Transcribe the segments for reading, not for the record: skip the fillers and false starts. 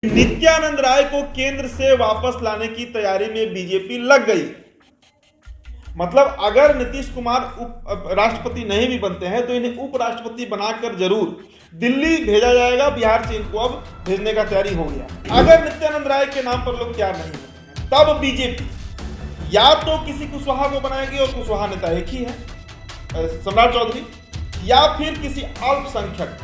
नित्यानंद राय को केंद्र से वापस लाने की तैयारी में बीजेपी लग गई। मतलब अगर नीतीश कुमार राष्ट्रपति नहीं भी बनते हैं तो इन्हें उपराष्ट्रपति बनाकर जरूर दिल्ली भेजा जाएगा। बिहार से इनको अब भेजने का तैयारी हो गया। अगर नित्यानंद राय के नाम पर लोग तैयार नहीं होते हैं तब बीजेपी या तो किसी कुशवाहा को बनाएगी, और कुशवाहा नेता एक ही है सम्राट चौधरी, या फिर किसी अल्पसंख्यक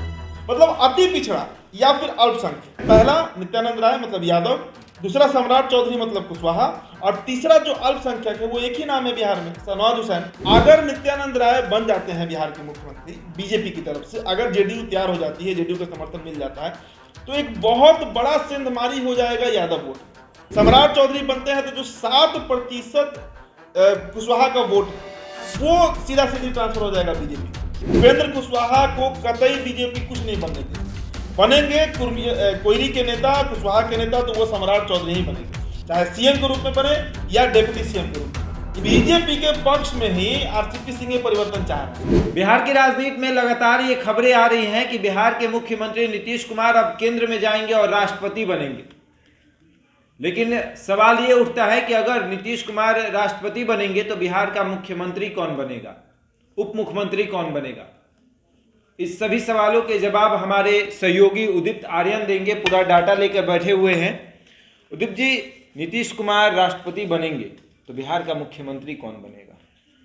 मतलब अति पिछड़ा या फिर अल्पसंख्यक। पहला नित्यानंद राय मतलब यादव, दूसरा सम्राट चौधरी मतलब कुशवाहा, और तीसरा जो अल्पसंख्यक है वो एक ही नाम है बिहार में, शहनवाज हुसैन। अगर नित्यानंद राय बन जाते हैं बिहार के मुख्यमंत्री बीजेपी की तरफ से, अगर जेडीयू तैयार हो जाती है, जेडीयू का समर्थन मिल जाता है, तो एक बहुत बड़ा सेंधमारी हो जाएगा यादव वोट। सम्राट चौधरी बनते हैं तो जो 7% कुशवाहा का वोट वो सीधा सीधी ट्रांसफर हो जाएगा बीजेपी। उपेंद्र कुशवाहा को कतई बीजेपी कुछ नहीं बनने देगी। बनेंगे कोयरी के नेता, कुशवाहा के नेता, तो वो सम्राट चौधरी ही बनेंगे, चाहे सीएम के रूप में बने या डिप्टी सीएम के रूप में। बीजेपी के पक्ष में ही आरसीपी सिंह ये परिवर्तन चाह रहे हैं। बिहार की राजनीति में लगातार ये खबरें आ रही हैं कि बिहार के मुख्यमंत्री नीतीश कुमार अब केंद्र में जाएंगे और राष्ट्रपति बनेंगे। लेकिन सवाल ये उठता है कि अगर नीतीश कुमार राष्ट्रपति बनेंगे तो बिहार का मुख्यमंत्री कौन बनेगा, उप मुख्यमंत्री कौन बनेगा? इस सभी सवालों के जवाब हमारे सहयोगी उदित आर्यन देंगे। पूरा डाटा लेकर बैठे हुए हैं। उदित जी, नीतीश कुमार राष्ट्रपति बनेंगे तो बिहार का मुख्यमंत्री कौन बनेगा?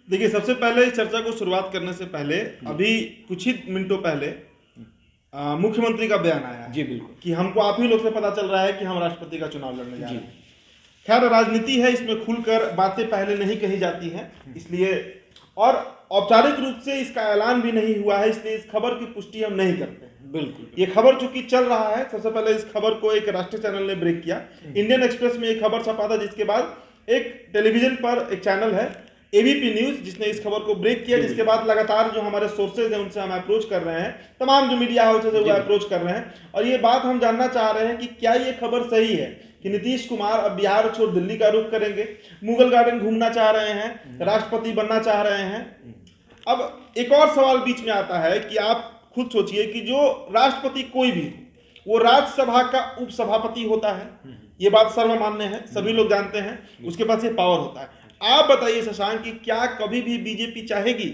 देखिए, सबसे पहले इस चर्चा को शुरुआत करने से पहले अभी कुछ ही मिनटों पहले मुख्यमंत्री का बयान आया है। जी बिल्कुल, कि हमको आप ही लोग से पता चल रहा है कि हम राष्ट्रपति का चुनाव लड़ने जा रहे हैं। खैर, राजनीति है, इसमें खुलकर बातें पहले नहीं कही जाती हैं, इसलिए, और औपचारिक रूप से इसका ऐलान भी नहीं हुआ है, इसलिए इस खबर की पुष्टि हम नहीं करते हैं। बिल्कुल, ये खबर चूंकि चल रहा है, सबसे पहले इस खबर को एक राष्ट्रीय चैनल ने ब्रेक किया। इंडियन एक्सप्रेस में एक खबर छपा था, जिसके बाद एक टेलीविजन पर एक चैनल है एबीपी न्यूज, जिसने इस खबर को ब्रेक किया। जिसके बाद लगातार जो हमारे सोर्सेज हैं उनसे हम अप्रोच कर रहे हैं, तमाम जो मीडिया हाउसेज है वो अप्रोच कर रहे हैं, और ये बात हम जानना चाह रहे हैं कि क्या ये खबर सही है कि नीतीश कुमार अब बिहार छोड़ दिल्ली का रुख करेंगे, मुगल गार्डन घूमना चाह रहे हैं, राष्ट्रपति बनना चाह रहे हैं। अब एक और सवाल बीच में आता है कि आप खुद सोचिए कि जो राष्ट्रपति कोई भी वो राज्यसभा का उपसभापति होता है, ये बात सर्वमान्य है, सभी लोग जानते हैं, उसके पास ये पावर होता है। आप बताइए शशांक कि क्या कभी भी बीजेपी चाहेगी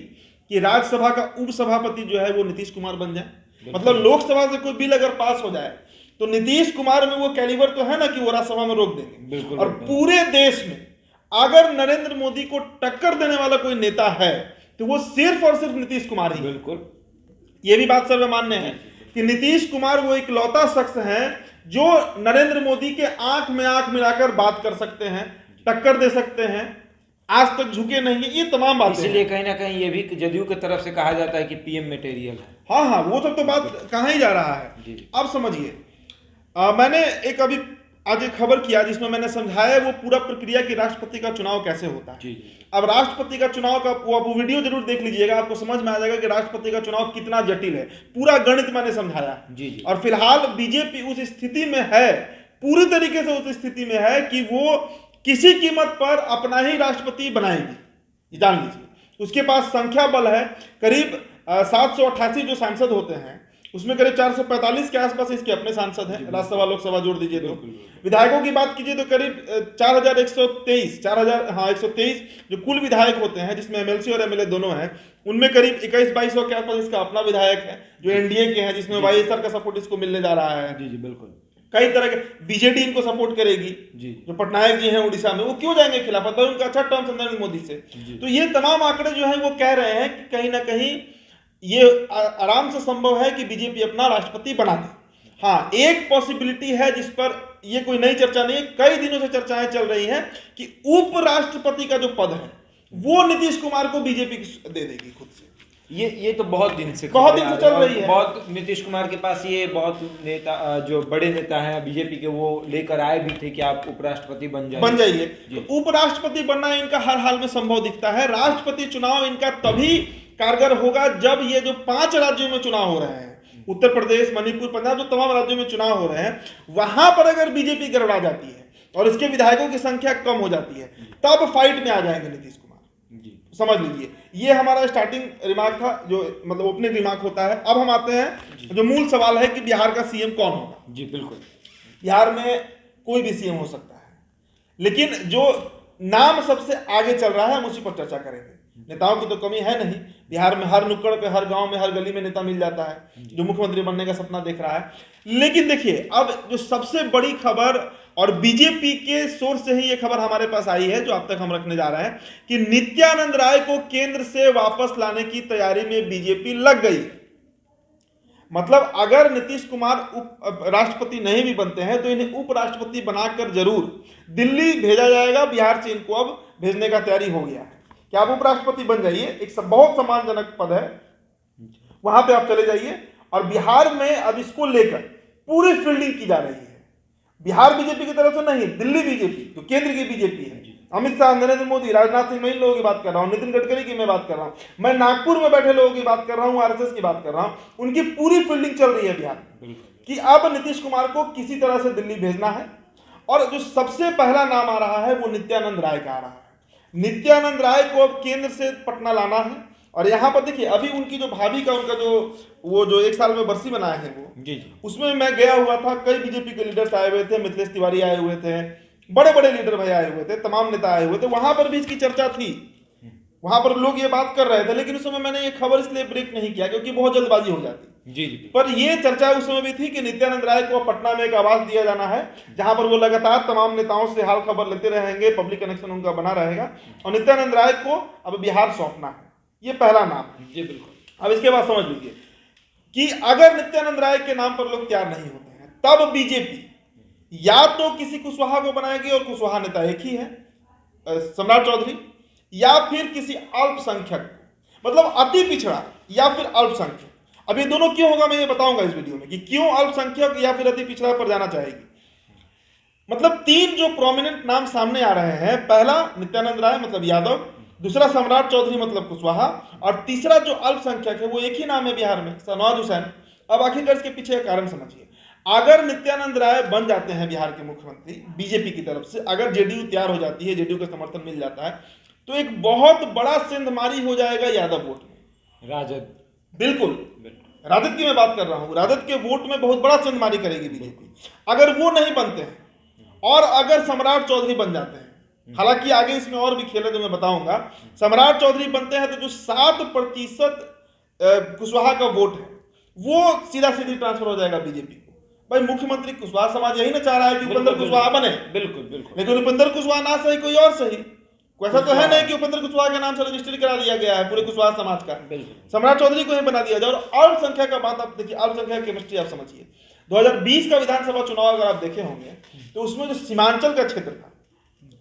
कि राज्यसभा का उपसभापति जो है वो नीतीश कुमार बन जाए? मतलब लोकसभा से कोई बिल अगर पास हो जाए तो नीतीश कुमार में वो कैलिबर तो है ना कि वो राज्यसभा में रोक देंगे। और पूरे देश में अगर नरेंद्र मोदी को टक्कर देने वाला कोई नेता है तो वो सिर्फ और सिर्फ नीतीश कुमार ही। बिल्कुल, ये भी बात सर्वमान्य है कि नीतीश कुमार वो एक लौता शख्स है जो नरेंद्र मोदी के आंख में आंख मिलाकर बात कर सकते हैं, टक्कर दे सकते हैं, आज तक झुके नहीं है। ये तमाम बातें, इसलिए कहीं ना कहीं ये भी जदयू की तरफ से कहा जाता है कि पीएम मटेरियल है। हाँ, वो सब तो बात कहाँ ही जा रहा है। अब समझिए, मैंने एक अभी आज एक खबर किया जिसमें मैंने समझाया वो पूरा प्रक्रिया कि राष्ट्रपति का चुनाव कैसे होता है। अब राष्ट्रपति का चुनाव का वो वीडियो जरूर देख लीजिएगा, आपको समझ में आ जाएगा कि राष्ट्रपति का चुनाव कितना जटिल है। पूरा गणित मैंने समझाया। और फिलहाल बीजेपी उस स्थिति में है, पूरी तरीके से उस स्थिति में है कि वो किसी कीमत पर अपना ही राष्ट्रपति बनाएगी, जान लीजिए। उसके पास संख्या बल है, करीब 788 जो सांसद होते हैं उसमें करीब 445 के आसपास इसके अपने सांसद हैं, राज्यसभा लोकसभा जोड़ दीजिए तो। विधायकों की बात कीजिए तो करीब 123 जो कुल विधायक होते हैं, जिसमें एमएलसी और एमएलए दोनों हैं, उनमें करीब 21-2200 के आसपास इसका अपना विधायक है जो एनडीए के हैं, जिसमें वाईएसआर का सपोर्ट इसको मिलने जा रहा है। जी बिल्कुल, कई तरह के बीजेडी इनको सपोर्ट करेगी जी। जो पटनायक जी हैं उड़ीसा में, वो क्यों जाएंगे खिलाफत पर? उनका अच्छा टर्म्स नरेंद्र मोदी से। तो ये तमाम आंकड़े जो है वो कह रहे हैं कि कहीं ना कहीं ये आराम से संभव है कि बीजेपी अपना राष्ट्रपति बना दे। हाँ, एक पॉसिबिलिटी है जिस पर ये कोई नई चर्चा नहीं है, कई दिनों से चर्चाएं चल रही हैं कि उपराष्ट्रपति का जो पद है वो नीतीश कुमार को बीजेपी दे देगी खुद से। ये तो बहुत दिन से चल रही है। बहुत नीतीश कुमार के पास ये बहुत नेता, जो बड़े नेता हैं बीजेपी के, वो लेकर आए भी थे कि आप उपराष्ट्रपति बन जाइए। तो उपराष्ट्रपति बनना इनका हर हाल में संभव दिखता है। राष्ट्रपति चुनाव इनका तभी कारगर होगा जब ये जो 5 राज्यों में चुनाव हो रहे हैं, उत्तर प्रदेश, मणिपुर, पंजाब, जो तमाम राज्यों में चुनाव हो रहे हैं, वहां पर अगर बीजेपी गड़बड़ा जाती है और इसके विधायकों की संख्या कम हो जाती है, तब फाइट में आ जाएंगे नीतीश कुमार। समझ लीजिए, ये हमारा स्टार्टिंग रिमार्क था, जो मतलब ओपनिंग रिमार्क होता है। अब हम आते हैं जो मूल सवाल है कि बिहार का सीएम कौन होगा। जी बिल्कुल, बिहार में कोई भी सीएम हो सकता है, लेकिन जो नाम सबसे आगे चल रहा है हम उसी पर चर्चा करेंगे। नेताओं की तो कमी है नहीं, बिहार में हर नुक्कड़ पे, हर गांव में, हर गली में नेता मिल जाता है जो मुख्यमंत्री बनने का सपना देख रहा है। लेकिन देखिए, अब जो सबसे बड़ी खबर, और बीजेपी के सोर्स से ही ये खबर हमारे पास आई है जो अब तक हम रखने जा रहे हैं, कि नित्यानंद राय को केंद्र से वापस लाने की तैयारी में बीजेपी लग गई। मतलब अगर नीतीश कुमार राष्ट्रपति नहीं भी बनते हैं तो इन्हें उपराष्ट्रपति बनाकर जरूर दिल्ली भेजा जाएगा। बिहार से इनको अब भेजने का तैयारी हो गया है कि आप उपराष्ट्रपति बन जाइए, एक बहुत सम्मानजनक पद है, वहां पे आप चले जाइए। और बिहार में अब इसको लेकर पूरी फील्डिंग की जा रही है, बिहार बीजेपी की तरफ से नहीं, दिल्ली बीजेपी जो केंद्र की बीजेपी है, अमित शाह, नरेंद्र मोदी, राजनाथ सिंह, मैं इन लोगों की बात कर रहा हूं, नितिन गडकरी की मैं बात कर रहा हूं, मैं नागपुर में बैठे लोगों की बात कर रहा हूं, आरएसएस की बात कर रहा हूं, उनकी पूरी फील्डिंग चल रही है बिहार में कि अब नीतीश कुमार को किसी तरह से दिल्ली भेजना है। और जो सबसे पहला नाम आ रहा है वो नित्यानंद राय का आ रहा है। नित्यानंद राय को अब केंद्र से पटना लाना है। और यहाँ पर देखिए, अभी उनकी जो भाभी का उनका जो 1 साल में बरसी बनाए हैं वो जी, उसमें मैं गया हुआ था, कई बीजेपी के लीडर्स आए हुए थे, मिथिलेश तिवारी आए हुए थे, बड़े बड़े लीडर भाई आए हुए थे, तमाम नेता आए हुए थे, वहां पर भी इसकी चर्चा थी, वहां पर लोग ये बात कर रहे थे। लेकिन उस समय मैंने ये खबर इसलिए ब्रेक नहीं किया क्योंकि बहुत जल्दबाजी हो जाती। जी। पर ये चर्चा उस समय भी थी कि नित्यानंद राय को पटना में एक आवास दिया जाना है जहां पर वो लगातार तमाम नेताओं से हाल खबर लेते रहेंगे, पब्लिक कनेक्शन उनका बना रहेगा, और नित्यानंद राय को अब बिहार सौंपना है। ये पहला नाम है। जी बिल्कुल। अब इसके बाद समझ लीजिए कि अगर नित्यानंद राय के नाम पर लोग तैयार नहीं होते हैं, तब बीजेपी या तो किसी कुशवाहा को बनाएगी, और कुशवाहा नेता एक ही है, सम्राट चौधरी, या फिर किसी अल्पसंख्यक, मतलब अति पिछड़ा या फिर अल्पसंख्यक। अब ये दोनों क्यों होगा मैं ये बताऊंगा इस वीडियो में कि क्यों अल्पसंख्यक या फिर अति पिछड़ा पर जाना चाहेगी। मतलब 3 जो प्रोमिनेंट नाम सामने आ रहे हैं, पहला नित्यानंद राय मतलब यादव, दूसरा सम्राट चौधरी मतलब कुशवाहा, और तीसरा जो अल्पसंख्यक है वो एक ही नाम है बिहार में, शाहनवाज हुसैन। अब आखिरकार इसके पीछे का कारण समझिए। अगर नित्यानंद राय बन जाते हैं बिहार के मुख्यमंत्री बीजेपी की तरफ से, अगर जेडीयू तैयार हो जाती है, जेडीयू का समर्थन मिल जाता है, तो एक बहुत बड़ा सेंधमारी हो जाएगा यादव वोट में। राजद, बिल्कुल राजद की मैं बात कर रहा हूं, राजद के वोट में बहुत बड़ा सेंधमारी करेगी बीजेपी अगर वो नहीं बनते हैं। और अगर सम्राट चौधरी बन जाते हैं, हालांकि आगे इसमें और भी खेल है जो मैं बताऊंगा, सम्राट चौधरी बनते हैं तो जो 7% कुशवाहा का वोट है वो सीधा सीधी ट्रांसफर हो जाएगा बीजेपी को। भाई मुख्यमंत्री कुशवाहा समाज यही ना चाह रहा है कि उपेंद्र कुशवाहा बने। बिल्कुल बिल्कुल। लेकिन उपेंद्र कुशवाहा ना सही कोई और सही, ऐसा तो है नहीं कि उपेंद्र कुशवाहा के नाम से रजिस्ट्री करा दिया गया है पूरे कुशवाहा समाज का, सम्राट चौधरी को ही बना दिया जाए। और अल्पसंख्यक का बात आप देखिए, अल्पसंख्यक केमिस्ट्री आप समझिए। 2020 का विधानसभा चुनाव अगर आप देखे होंगे तो उसमें जो सीमांचल का क्षेत्र था,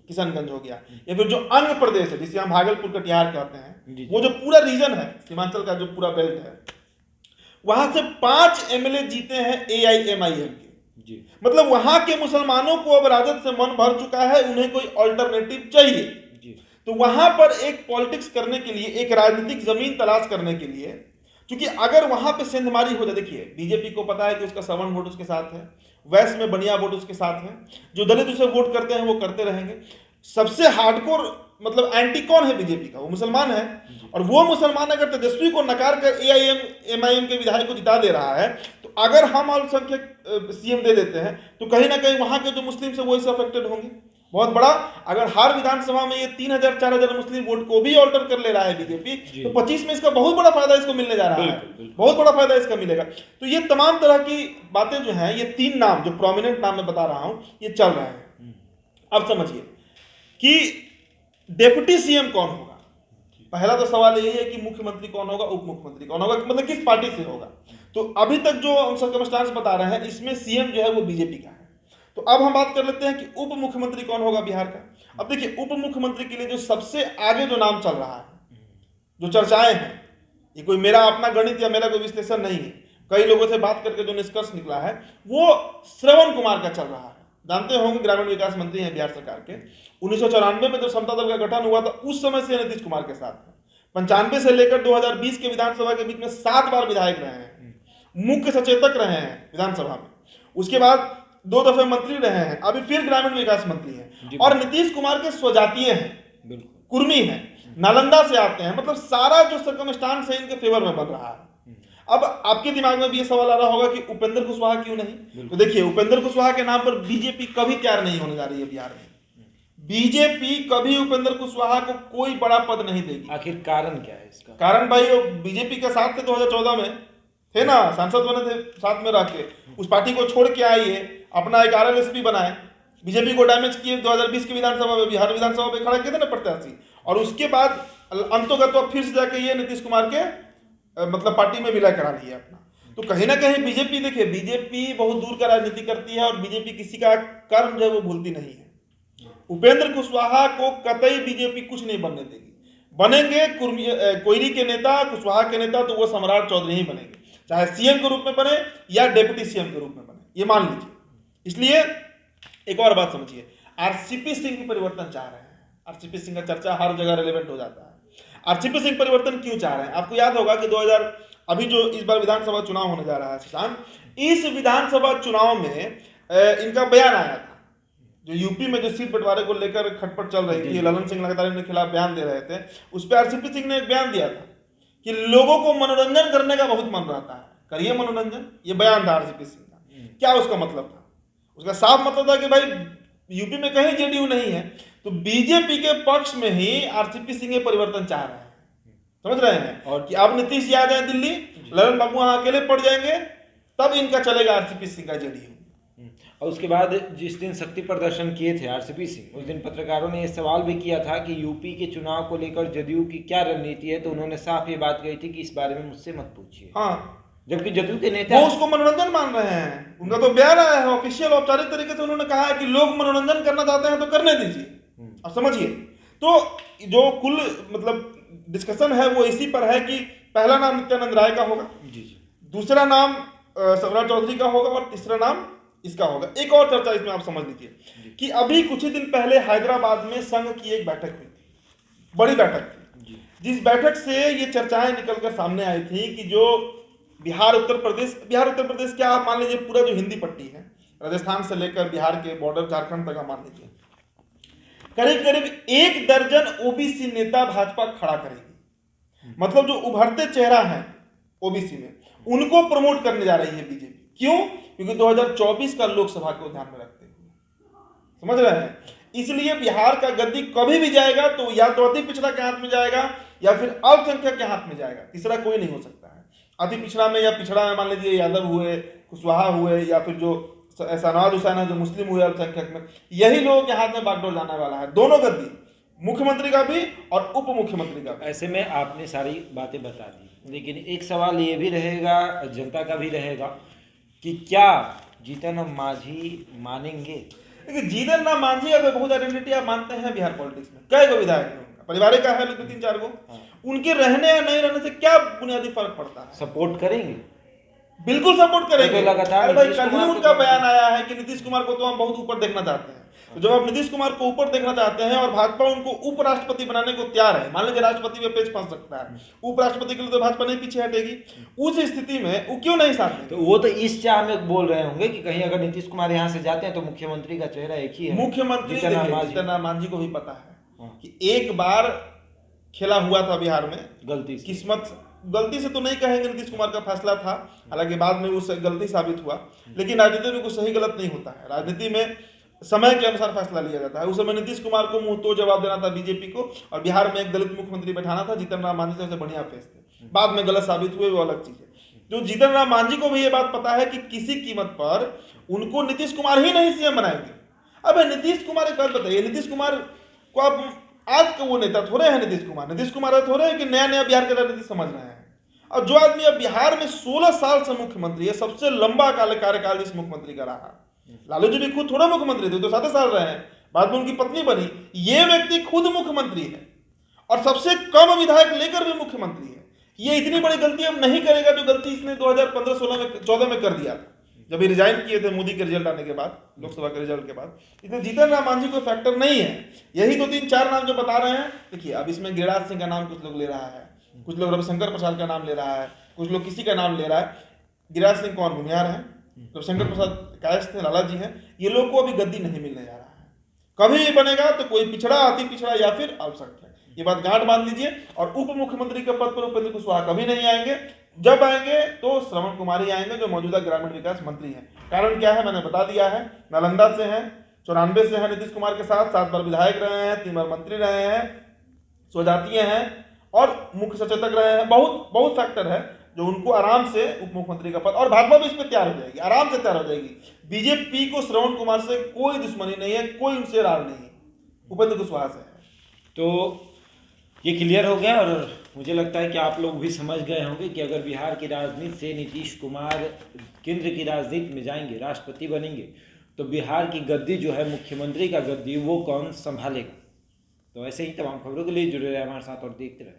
किशनगंज हो गया, या फिर जो अन्य प्रदेश है जिसे हम भागलपुर कटिहार कहते हैं, वो जो पूरा रीजन है सीमांचल का, जो पूरा बेल्ट है, वहां से 5 एमएलए जीते हैं AIMIM के। मतलब वहां के मुसलमानों को अब राजद से मन भर चुका है, उन्हें कोई ऑल्टरनेटिव चाहिए। तो वहां पर एक पॉलिटिक्स करने के लिए, एक राजनीतिक जमीन तलाश करने के लिए, क्योंकि अगर वहां पे सेंधमारी हो जाए, देखिए बीजेपी को पता है कि उसका सवर्ण वोट उसके साथ है, वैश्य में बनिया वोट उसके साथ है, जो दलित उसे वोट करते हैं वो करते रहेंगे। सबसे हार्डकोर मतलब एंटी कौन है बीजेपी का, वो मुसलमान है। और वो मुसलमान अगर तेजस्वी को नकार कर AIMIM के विधायक को जिता दे रहा है, तो अगर हम अल्पसंख्यक सीएम दे देते हैं तो कहीं ना कहीं वहां के जो मुस्लिम है वो इससे अफेक्टेड होंगे बहुत बड़ा। अगर हर विधानसभा में ये 3000-4000 मुस्लिम वोट को भी ऑल्टर कर ले रहा है बीजेपी, तो 25 में इसका बहुत बड़ा फायदा इसको मिलने जा रहा है, बहुत बड़ा फायदा इसका मिलेगा। तो ये तमाम तरह की बातें जो हैं, ये 3 नाम जो प्रोमिनेंट नाम मैं बता रहा हूं, ये चल रहे हैं। अब समझिए कि डेप्यूटी सीएम कौन होगा। पहला तो सवाल यही है कि मुख्यमंत्री कौन होगा, उप मुख्यमंत्री कौन होगा, मतलब किस पार्टी से होगा। तो अभी तक जो हम सर्कमस्टांस बता रहे हैं, इसमें सीएम जो है वो बीजेपी का है। तो अब हम बात कर लेते हैं कि उप मुख्यमंत्री कौन होगा बिहार का। अब देखिए, उप मुख्यमंत्री के लिए जो सबसे आगे जो नाम चल रहा है, जो चर्चाएं हैं, ये कोई मेरा अपना गणित या मेरा कोई विश्लेषण नहीं है, कई लोगों से बात करके जो निष्कर्ष निकला है, वो श्रवण कुमार का चल रहा है। जानते होंगे ग्रामीण विकास मंत्री हैं बिहार सरकार के। 1994 में जब समता दल का गठन हुआ था, उस समय से नीतीश कुमार के साथ है। 95 से लेकर 2020 के विधानसभा के बीच में 7 बार विधायक रहे हैं, मुख्य सचेतक रहे हैं विधानसभा में, उसके बाद 2 दफे मंत्री रहे हैं, अभी फिर ग्रामीण विकास मंत्री हैं। और नीतीश कुमार के स्वजातीय हैं, कुर्मी हैं, नालंदा से आते हैं, मतलब सारा जो सर्कमस्टांस है इनके फेवर में बन रहा है। अब आपके दिमाग में भी ये सवाल आ रहा होगा कि उपेंद्र कुशवाहा क्यों नहीं? तो देखिए, उपेंद्र कुशवाहा के नाम पर बीजेपी कभी तैयार नहीं होने जा रही है बिहार में। बीजेपी कभी उपेंद्र कुशवाहा को कोई बड़ा पद नहीं देगी। आखिर कारण क्या है इसका? कारण भाई, वो बीजेपी के साथ थे 2014 में, थे ना, सांसद बने थे साथ में रह के। उस पार्टी को छोड़ के आई है, अपना एक RLSP बनाए, बीजेपी को डैमेज किए। 2020 की विधानसभा में, बिहार विधानसभा में खड़ा किए थे ना प्रत्याशी, और उसके बाद अंतोगत फिर से जाके ये नीतीश कुमार के मतलब पार्टी में विलय करा लिया अपना। तो कहीं ना कहीं बीजेपी, देखिए बीजेपी बहुत दूर का राजनीति करती है और बीजेपी किसी का कर्म जो है वो भूलती नहीं है। उपेंद्र कुशवाहा को कतई बीजेपी कुछ नहीं बनने देगी। बनेंगे कोयरी के नेता, कुशवाहा के नेता, तो वो सम्राट चौधरी ही बनेंगे, चाहे CM के रूप में बने या डिप्टी CM के रूप में बने, ये मान लीजिए। इसलिए एक और बात समझिए, RCP सिंह भी परिवर्तन चाह रहे हैं। RCP सिंह का चर्चा हर जगह रिलेवेंट हो जाता है। RCP सिंह परिवर्तन क्यों चाह रहे हैं? आपको याद होगा कि 2000 अभी जो इस बार विधानसभा चुनाव होने जा रहा है शशांक, इस विधानसभा चुनाव में इनका बयान आया था। जो यूपी में जो सीट बंटवारे को लेकर खटपट चल रही थी, ललन सिंह लगातार इनके खिलाफ बयान दे रहे थे, उस पर RCP सिंह ने एक बयान दिया था कि लोगों को मनोरंजन करने का बहुत मन रहता है, करिए मनोरंजन। ये बयान था RCP सिंह का। क्या उसका मतलब था? उसका साफ मतलब था कि भाई यूपी में कहीं JDU नहीं है, तो बीजेपी के पक्ष में ही RCP सिंह ये परिवर्तन चाह रहे हैं। समझ रहे हैं? और कि अब नीतीश जी आ जाए दिल्ली, ललन बाबू वहां अकेले पड़ जाएंगे, तब इनका चलेगा RCP सिंह का JDU। और उसके बाद जिस दिन शक्ति प्रदर्शन किए थे RCP सिंह, उस दिन पत्रकारों ने यह सवाल भी किया था कि यूपी के चुनाव को लेकर जदयू की क्या रणनीति है, तो उन्होंने साफ ये बात कही थी कि इस बारे में मुझसे मत पूछिए। हाँ, जबकि जदयू के नेता वो उसको मनोरंजन मान रहे हैं। उनका तो बयान आया है ऑफिशियल, औपचारिक तरीके से उन्होंने कहा है कि लोग मनोरंजन करना चाहते हैं तो करने दीजिए। अब समझिए, तो जो कुल मतलब डिस्कशन है वो इसी पर है कि पहला नाम नित्यानंद राय का होगा, दूसरा नाम सम्राट चौधरी का होगा, और तीसरा नाम इसका होगा। एक और चर्चा इसमें आप समझ लीजिए कि अभी कुछ ही दिन पहले हैदराबाद में संघ की एक बैठक हुई थी, बड़ी बैठक थी, जिस बैठक से ये चर्चाएं निकलकर सामने आई थी कि जो बिहार उत्तर प्रदेश क्या, आप मान लीजिए पूरा जो हिंदी पट्टी है, राजस्थान से लेकर बिहार के बॉर्डर झारखंड तक, आप मान लीजिए करीब करीब 1 दर्जन OBC नेता भाजपा खड़ा करेगी। मतलब जो उभरते चेहरा है OBC में, उनको प्रमोट करने जा रही है बीजेपी। क्यों? क्योंकि 2024 का लोकसभा को ध्यान में रखते हुए, समझ रहे हैं? इसलिए बिहार का गद्दी कभी भी जाएगा तो या तो अति पिछड़ा के हाथ में जाएगा या फिर अल्पसंख्यक के हाथ में जाएगा, तीसरा कोई नहीं हो सकता है। अति पिछड़ा में या पिछड़ा में मान लीजिए यादव हुए, कुशवाहा हुए, या फिर जो शहनवाज हुसैन है जो मुस्लिम हुए अल्पसंख्यक में, यही लोगों के हाथ में बागडोर जाने वाला है, दोनों गद्दी, मुख्यमंत्री का भी और उप मुख्यमंत्री का भी। ऐसे में आपने सारी बातें बता दी, लेकिन एक सवाल ये भी रहेगा, जनता का भी रहेगा, कि क्या जीतन राम मांझी मानेंगे? देखिए, जीतन राम मांझी का बहुत आइडेंटिटी आप मानते हैं बिहार पॉलिटिक्स में, कई गो विधायक है, उनका पारिवारिक का है 2-3-4 गो, उनके रहने या नहीं रहने से क्या बुनियादी फर्क पड़ता है? सपोर्ट करेंगे, बिल्कुल सपोर्ट करेंगे। लगातार भाई कल ही उनका बयान आया है कि नीतीश कुमार को तो हम बहुत ऊपर देखना चाहते हैं। तो जब आप नीतीश कुमार को ऊपर देखना चाहते हैं और भाजपा उनको उपराष्ट्रपति बनाने को तैयार है, मान लीजिए राष्ट्रपति में पेच फंस सकता है, उपराष्ट्रपति के लिए तो भाजपा नहीं पीछे हटेगी, उस स्थिति में वो क्यों नहीं साथ देंगे? तो वो तो इस चाह में बोल रहे होंगे कि कहीं अगर नीतीश कुमार यहाँ से जाते हैं तो मुख्यमंत्री का चेहरा एक ही है। मुख्यमंत्री जीतन राम मांझी को भी पता है कि एक बार खेला हुआ था बिहार में, गलती किस्मत, गलती से तो नहीं कहेंगे, नीतीश कुमार का फैसला था, हालांकि बाद में वो गलती साबित हुआ, लेकिन राजनीति में कुछ सही गलत नहीं होता है। राजनीति में समय के अनुसार फैसला लिया जाता है। उस समय नीतीश कुमार को मुंह तो जवाब देना था बीजेपी को, और बिहार में एक दलित मुख्यमंत्री बैठाना था। जीतन राम मांझी सबसे बढ़िया फेस थे, बाद में गलत साबित हुए, वो अलग चीज है। जो जीतन राम मांझी को भी ये बात पता है कि किसी कीमत पर उनको नीतीश कुमार ही नहीं CM बनाएंगे। अब नीतीश कुमार एक बात बताइए, नीतीश कुमार को आप आज के वो नेता थोड़े हैं, नीतीश कुमार थोड़े हैं कि नया नया बिहार का राजनीति समझ रहे हैं। और जो आदमी अब बिहार में 16 साल से मुख्यमंत्री है, सबसे लंबा कार्यकाल जिस मुख्यमंत्री का रहा, लालू जी भी खुद थोड़ा मुख्यमंत्री थे, तो 7 साल रहे हैं, बाद में उनकी पत्नी बनी, ये व्यक्ति खुद मुख्यमंत्री है और सबसे कम विधायक लेकर भी मुख्यमंत्री है। ये इतनी बड़ी गलती अब नहीं करेगा जो गलती इसने 2015-16 में 14 में कर दिया था, जब ये रिजाइन किए थे मोदी के रिजल्ट आने के बाद, लोकसभा के रिजल्ट के बाद। इसलिए जीतन राम मांझी कोई फैक्टर नहीं है। यही 2-3-4 नाम जो बता रहे हैं, देखिए अब इसमें गिरिराज सिंह का नाम कुछ लोग ले रहा है, कुछ लोग रविशंकर प्रसाद का नाम ले रहा है, कुछ लोग किसी का नाम ले रहा है। गिरिराज सिंह कौन, भूमिहार है, रविशंकर प्रसाद कायस्थ थे, लाला जी हैं, ये लोग को अभी गद्दी नहीं मिलने जा रहा है। कभी भी बनेगा तो कोई पिछड़ा, अति पिछड़ा या फिर अल्पसंख्यक, ये बात गांठ बांध लीजिए। और उप मुख्यमंत्री के पद पर उपेंद्र कुशवाहा कभी नहीं आएंगे, जब आएंगे तो श्रवण कुमार ही आएंगे, जो मौजूदा ग्रामीण विकास मंत्री हैं। कारण क्या है मैंने बता दिया है, नालंदा से हैं, 94 से हैं नीतीश कुमार के साथ, 7 बार विधायक रहे हैं, 3 बार मंत्री रहे हैं, स्वजातीय हैं और मुख्य सचेतक रहे हैं। बहुत बहुत फैक्टर है जो उनको आराम से उप मुख्यमंत्री का पद, और भाजपा भी इस पर तैयार हो जाएगी, आराम से तैयार हो जाएगी। बीजेपी को श्रवण कुमार से कोई दुश्मनी नहीं है, कोई उनसे रार नहीं है, उपेंद्र कुशवाहा से है। तो ये क्लियर हो गया, और मुझे लगता है कि आप लोग भी समझ गए होंगे कि अगर बिहार की राजनीति से नीतीश कुमार केंद्र की राजनीति में जाएंगे, राष्ट्रपति बनेंगे, तो बिहार की गद्दी जो है, मुख्यमंत्री का गद्दी, वो कौन संभालेगा। तो ऐसे ही तमाम खबरों के लिए जुड़े रहे हमारे साथ और देखते रहें।